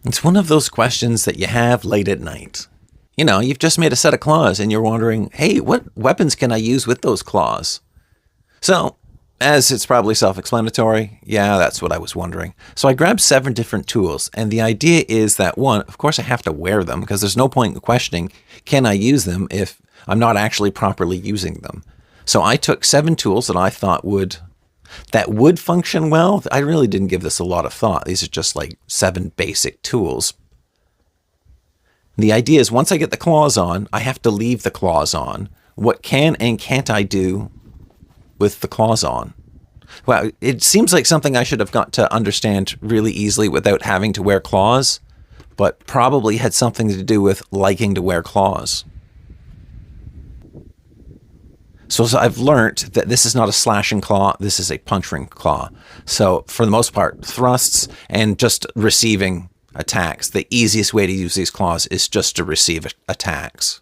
It's one of those questions that you have late at night. You know, you've just made a set of claws and you're wondering, hey, what weapons can I use with those claws? So, as it's probably self-explanatory, yeah, that's what I was wondering. So I grabbed 7 different tools, and the idea is that, one, of course I have to wear them, because there's no point in questioning, can I use them if I'm not actually properly using them? So I took 7 tools that I thought would function well. I really didn't give this a lot of thought. These are just like 7 basic tools. The idea is once I get the claws on, I have to leave the claws on. What can and can't I do with the claws on? Well, it seems like something I should have got to understand really easily without having to wear claws, but probably had something to do with liking to wear claws. So I've learned that this is not a slashing claw, this is a puncturing claw. So for the most part, thrusts and just receiving attacks, the easiest way to use these claws is just to receive attacks.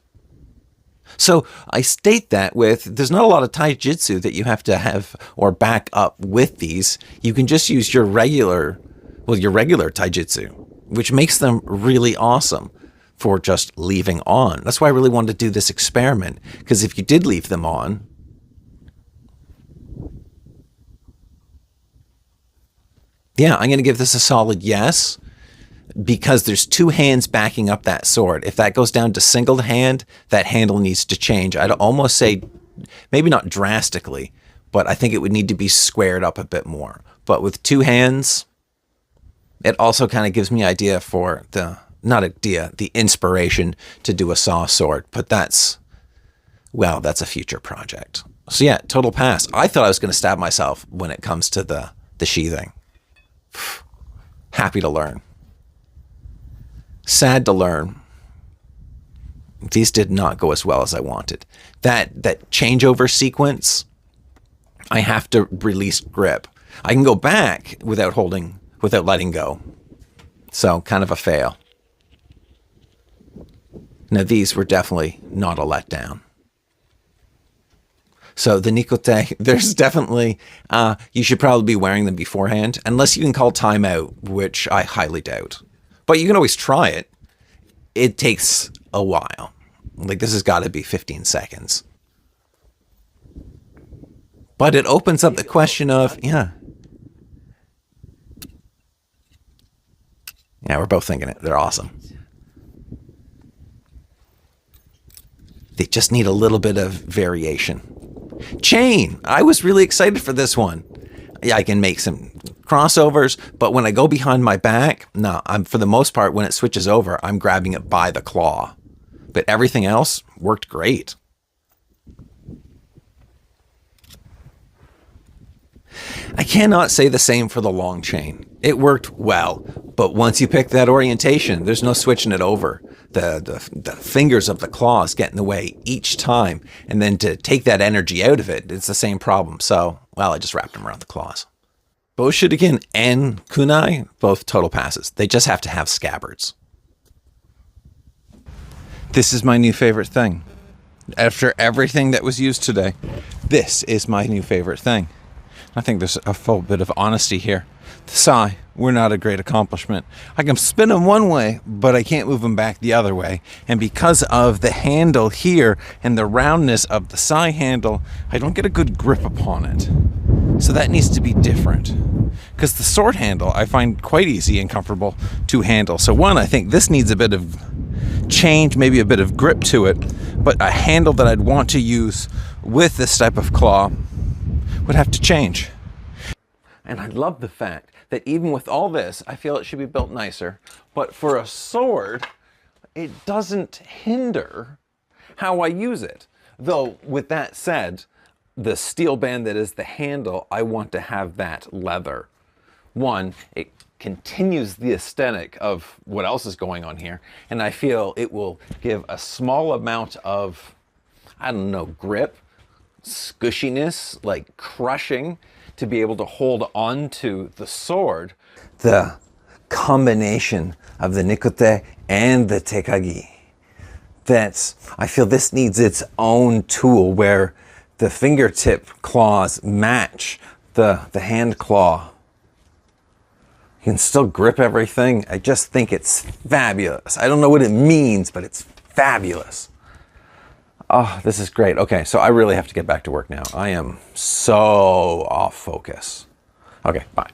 So I state that with, there's not a lot of taijutsu that you have to have or back up with these. You can just use your regular taijutsu, which makes them really awesome for just leaving on. That's why I really wanted to do this experiment, because if you did leave them on, yeah, I'm going to give this a solid yes, because there's 2 hands backing up that sword. If that goes down to single hand, that handle needs to change. I'd almost say, maybe not drastically, but I think it would need to be squared up a bit more. But with 2 hands, it also kind of gives me idea for the inspiration to do a saw sword. But that's a future project. So yeah, total pass. I thought I was going to stab myself when it comes to the sheathing. Happy to learn. Sad to learn. These did not go as well as I wanted. That changeover sequence, I have to release grip. I can go back without letting go. So kind of a fail. Now these were definitely not a letdown. So the Nekote, there's definitely, you should probably be wearing them beforehand, unless you can call timeout, which I highly doubt. But you can always try it. It takes a while. Like this has got to be 15 seconds. But it opens up the question of, yeah, we're both thinking it. They're awesome. They just need a little bit of variation. Chain. I was really excited for this one. Yeah, I can make some crossovers, but when I go behind my back, no, for the most part, when it switches over, I'm grabbing it by the claw. But everything else worked great. I cannot say the same for the long chain. It worked well, but once you pick that orientation, there's no switching it over. The fingers of the claws get in the way each time, and then to take that energy out of it, it's the same problem. So, well, I just wrapped them around the claws. Both Shuriken and Kunai, both total passes. They just have to have scabbards. This is my new favorite thing. After everything that was used today, this is my new favorite thing. I think there's a full bit of honesty here. The sai were not a great accomplishment. I can spin them one way, but I can't move them back the other way. And because of the handle here and the roundness of the sai handle, I don't get a good grip upon it. So that needs to be different. Because the sword handle I find quite easy and comfortable to handle. So one, I think this needs a bit of change, maybe a bit of grip to it, but a handle that I'd want to use with this type of claw would have to change. And I love the fact that even with all this, I feel it should be built nicer, but for a sword, it doesn't hinder how I use it. Though, with that said, the steel band that is the handle, I want to have that leather. One, it continues the aesthetic of what else is going on here, and I feel it will give a small amount of, I don't know, grip, squishiness, like crushing, to be able to hold on to the sword. The combination of the Nekote and the tekagi. I feel this needs its own tool where the fingertip claws match the hand claw. You can still grip everything. I just think it's fabulous. I don't know what it means, but it's fabulous. Oh, this is great. Okay, so I really have to get back to work now. I am so off focus. Okay, bye.